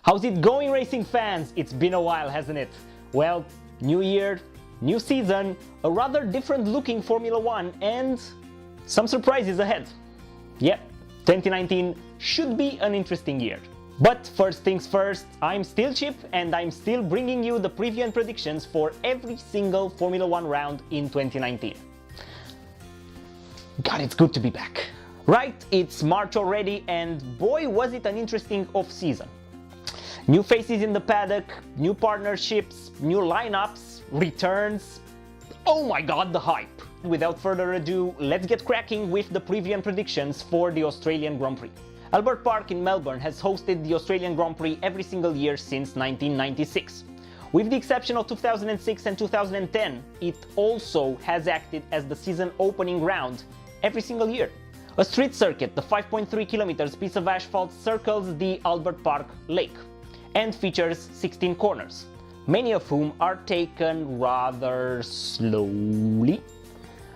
How's it going, racing fans? It's been a while, hasn't it? Well, new year, new season, a rather different looking Formula One, and some surprises ahead. Yep, 2019 should be an interesting year. But first things first, I'm still Chip and I'm still bringing you the preview and predictions for every single Formula One round in 2019. God, it's good to be back. Right, it's March already, and boy was it an interesting off-season. New faces in the paddock, new partnerships, new lineups, returns. Oh my god, the hype! Without further ado, let's get cracking with the preview and predictions for the Australian Grand Prix. Albert Park in Melbourne has hosted the Australian Grand Prix every single year since 1996. With the exception of 2006 and 2010, it also has acted as the season opening round every single year. A street circuit, the 5.3 kilometers piece of asphalt, circles the Albert Park Lake and features 16 corners, many of whom are taken rather slowly.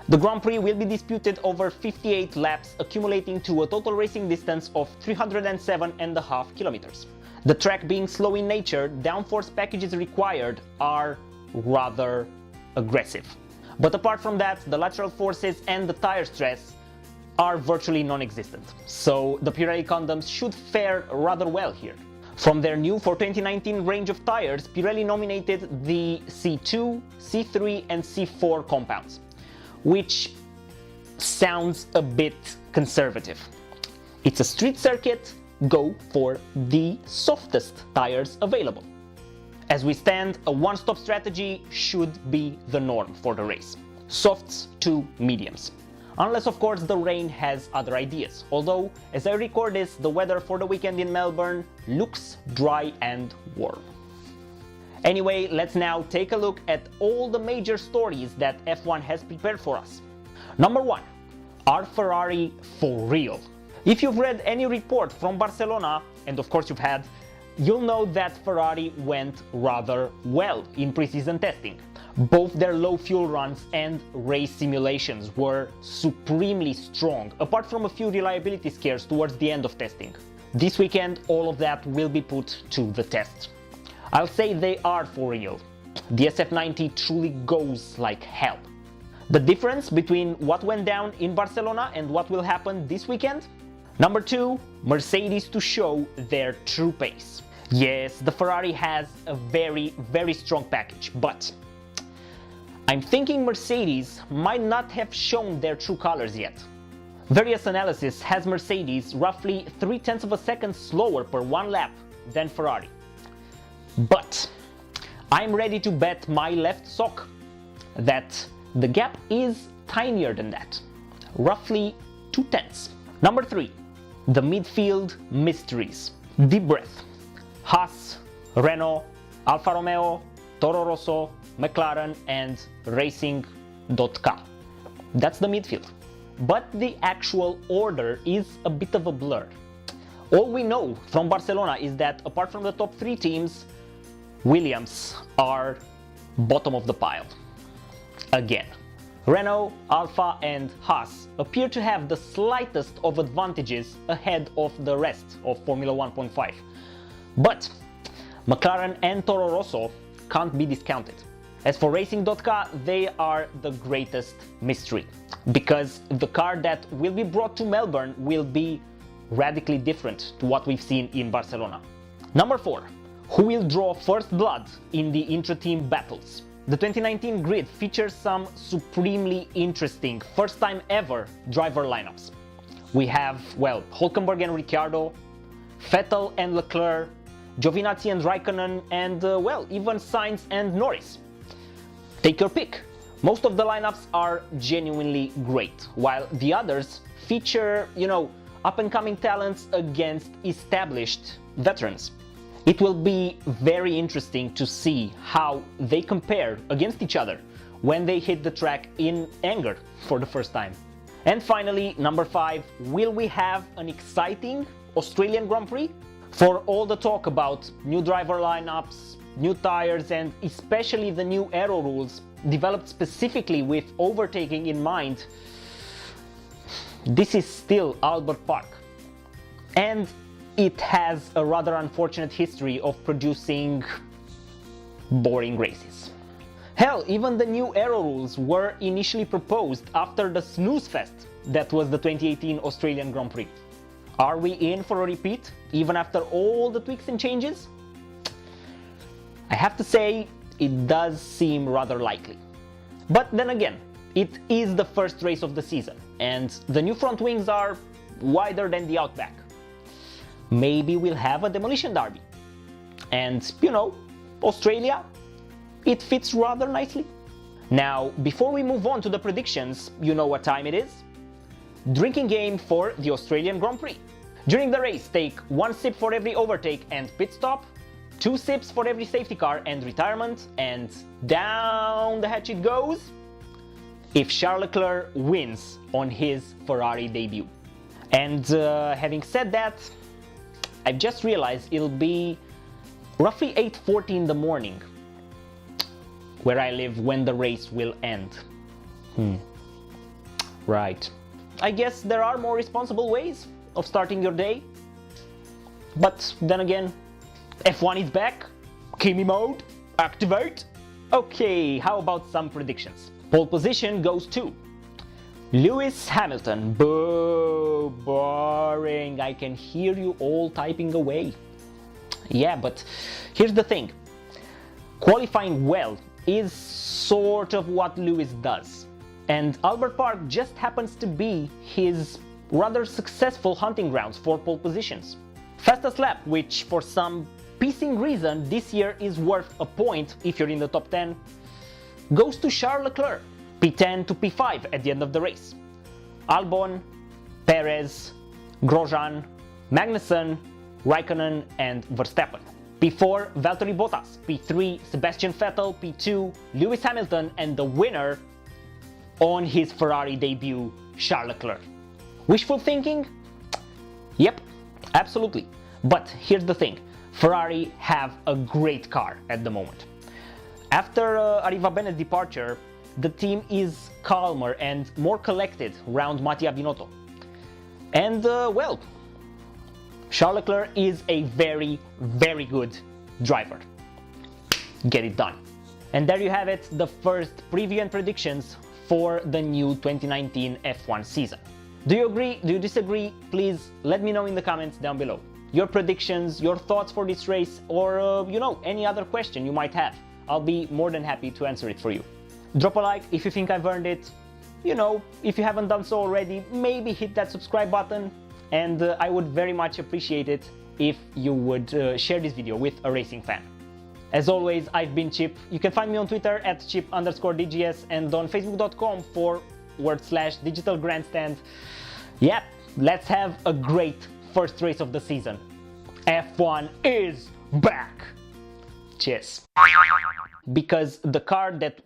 The Grand Prix will be disputed over 58 laps, accumulating to a total racing distance of 307.5 kilometers. The track being slow in nature, downforce packages required are rather aggressive. But apart from that, the lateral forces and the tire stress are virtually non-existent, so the Pirelli condoms should fare rather well here. From their new for 2019 range of tires, Pirelli nominated the C2, C3 and C4 compounds, which sounds a bit conservative. It's a street circuit, go for the softest tires available. As we stand, a one-stop strategy should be the norm for the race. Softs to mediums. Unless of course the rain has other ideas, although as I record this, the weather for the weekend in Melbourne looks dry and warm. Anyway, let's now take a look at all the major stories that F1 has prepared for us. Number 1. Are Ferrari for real? If you've read any report from Barcelona, and of course you've had, you'll know that Ferrari went rather well in preseason testing. Both their low fuel runs and race simulations were supremely strong, apart from a few reliability scares towards the end of testing. This weekend, all of that will be put to the test. I'll say they are for real. The SF90 truly goes like hell. The difference between what went down in Barcelona and what will happen this weekend? Number 2, Mercedes to show their true pace. Yes, the Ferrari has a very strong package, but I'm thinking Mercedes might not have shown their true colors yet. Various analysis has Mercedes roughly 0.3 of a second slower per one lap than Ferrari. But I'm ready to bet my left sock that the gap is tinier than that, roughly 0.2. Number 3, the midfield mysteries. Deep breath. Haas, Renault, Alfa Romeo, Toro Rosso, McLaren and Racing.com. That's the midfield. But the actual order is a bit of a blur. All we know from Barcelona is that apart from the top 3 teams, Williams are bottom of the pile. Again. Renault, Alfa and Haas appear to have the slightest of advantages ahead of the rest of Formula 1.5. But McLaren and Toro Rosso can't be discounted. As for Racing.com, they are the greatest mystery, because the car that will be brought to Melbourne will be radically different to what we've seen in Barcelona. Number 4. Who will draw first blood in the intra-team battles? The 2019 grid features some supremely interesting, first time ever driver lineups. We have, well, Hülkenberg and Ricciardo, Vettel and LeClerc, Giovinazzi and Raikkonen, and well, even Sainz and Norris. Take your pick. Most of the lineups are genuinely great, while the others feature, up-and-coming talents against established veterans. It will be very interesting to see how they compare against each other when they hit the track in anger for the first time. And finally, number 5, will we have an exciting Australian Grand Prix? For all the talk about new driver lineups, new tires and especially the new aero rules developed specifically with overtaking in mind, this is still Albert Park. And it has a rather unfortunate history of producing boring races. Hell, even the new aero rules were initially proposed after the snooze fest that was the 2018 Australian Grand Prix. Are we in for a repeat, even after all the tweaks and changes? I have to say, it does seem rather likely. But then again, it is the first race of the season, and the new front wings are wider than the Outback. Maybe we'll have a demolition derby. And, you know, Australia, it fits rather nicely. Now, before we move on to the predictions, you know what time it is? Drinking game for the Australian Grand Prix. During the race, take 1 sip for every overtake and pit stop, 2 sips for every safety car and retirement, and down the hatch it goes if Charles Leclerc wins on his Ferrari debut. And having said that, I've just realized it'll be roughly 8:40 in the morning where I live when the race will end. Right. I guess there are more responsible ways of starting your day. But then again, F1 is back. Kimi mode, activate. Okay, how about some predictions? Pole position goes to Lewis Hamilton. Boo, boring. I can hear you all typing away. Yeah, but here's the thing. Qualifying well is sort of what Lewis does. And Albert Park just happens to be his rather successful hunting grounds for pole positions. Fastest lap, which for some pissing reason this year is worth a point if you're in the top 10, goes to Charles Leclerc, P10 to P5 at the end of the race. Albon, Perez, Grosjean, Magnussen, Raikkonen and Verstappen. P4, Valtteri Bottas, P3, Sebastian Vettel, P2, Lewis Hamilton, and the winner on his Ferrari debut, Charles Leclerc. Wishful thinking? Yep, absolutely. But here's the thing, Ferrari have a great car at the moment. After Arrivabene's departure, the team is calmer and more collected around Mattia Binotto. And well, Charles Leclerc is a very, very good driver. Get it done. And there you have it, the first preview and predictions for the new 2019 F1 season. Do you agree? Do you disagree? Please let me know in the comments down below. Your predictions, your thoughts for this race, or you know, any other question you might have. I'll be more than happy to answer it for you. Drop a like if you think I've earned it. You know, if you haven't done so already, maybe hit that subscribe button. And I would very much appreciate it if you would share this video with a racing fan. As always, I've been Chip. You can find me on Twitter at chip_DGS and on facebook.com/digitalgrandstand. Yeah, let's have a great first race of the season. F1 is back. Cheers. Because the car that